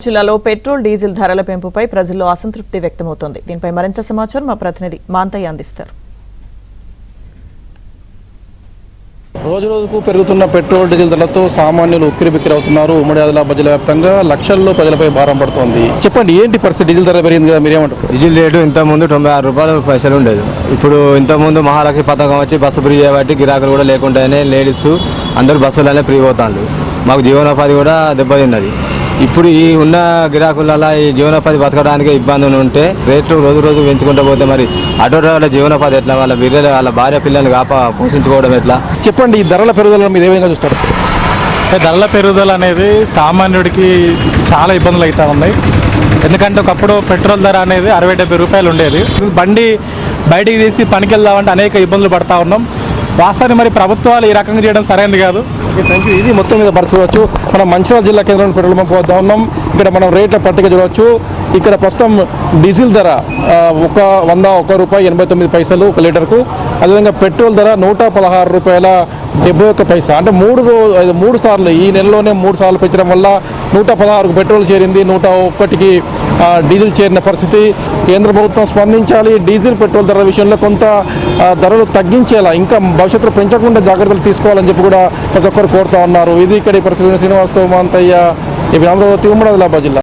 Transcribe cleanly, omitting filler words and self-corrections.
జిల్లాలో petrol diesel ధరల పెంపుపై ప్రజల్లో అసంతృప్తి వ్యక్తమవుతోంది. దీనిపై మరింత సమాచారం మా ప్రతినిధి మాంతయ్య అందిస్తారు. రోజు రోజుకు పెరుగుతున్న పెట్రోల్ డీజిల్ ధరలతో సామాన్యులు ఉక్కిరిబిక్కిరి అవుతున్నారు. ఉమ్మడి ఆదిలాబాద్ జిల్లా వ్యాప్తంగా లక్షల్లో ప్రజలపై భారం పడుతోంది. చెప్పండి, ఏంటి పరిస్థితి? డీజిల్ ధర పెరిగింది కదా, మీరేమంటారు? డీజిల్ రేటు ఇంతకుముందు 96 రూపాయలు పైసలు ఉండేది. ఇప్పుడు ఇంతకుముందు మహాలక్ష్మి పథకం వచ్చి బస్సు ఫ్రీ చేయబట్టి గిరాకులు కూడా లేకుండానే లేడీస్ అందరూ బస్సులనే ఫ్రీ పోతారు. మాకు జీవనోపాధి కూడా దెబ్బతిన్నది. ఇప్పుడు ఈ ఉన్న గిరాకులలో ఈ జీవనోపాధి బతకడానికి ఇబ్బందులు ఉంటే రేట్లు రోజు రోజు పెంచుకుంటూ పోతే మరి ఆటో డ్రైవర్ల జీవనోపాధి ఎట్లా, వాళ్ళ భార్య పిల్లల్ని పోషించుకోవడం ఎట్లా? చెప్పండి, ఈ ధరల పెరుగుదల మీరు ఏ విధంగా చూస్తారు? ధరల పెరుగుదల అనేది సామాన్యుడికి చాలా ఇబ్బందులు అవుతూ ఉన్నాయి. ఎందుకంటే ఒకప్పుడు పెట్రోల్ ధర అనేది 60-70 రూపాయలు ఉండేది. బండి బయటికి తీసి పనికి వెళ్దామంటే అనేక ఇబ్బందులు పడతా ఉన్నాం. వాస్తవాన్ని మరి ప్రభుత్వాలు ఈ రకంగా చేయడం సరైనది కాదు. Thank you. ఇది మొత్తం మీద చూడవచ్చు. మనం మంచిర్యాల జిల్లా కేంద్రంలో పెట్రోల్ పంప్ వద్ద ఉన్నాం. ఇక్కడ మనం రేట్ల పట్టిక చూడవచ్చు. ఇక్కడ ప్రస్తుతం డీజిల్ ధర ₹100 ఒక లీటర్కు. అదేవిధంగా పెట్రోల్ ధర ₹116.71. అంటే మూడు సార్లు ఈ నెలలోనే 3 సార్లు పెంచడం వల్ల 116కు పెట్రోల్ చేరింది, 101కి డీజిల్ చేరిన పరిస్థితి. కేంద్ర ప్రభుత్వం స్పందించాలి. డీజిల్ పెట్రోల్ ధరల విషయంలో కొంత ధరలు తగ్గించేలా, ఇంకా భవిష్యత్తులో పెంచకుండా జాగ్రత్తలు తీసుకోవాలని చెప్పి కూడా ప్రతి ఒక్కరు కోరుతా ఉన్నారు. ఇది ఇక్కడ పరిస్థితి. శ్రీనివాస్తో మాంతయ్య, ఉమ్మడి ఆదిలాబాద్ జిల్లా.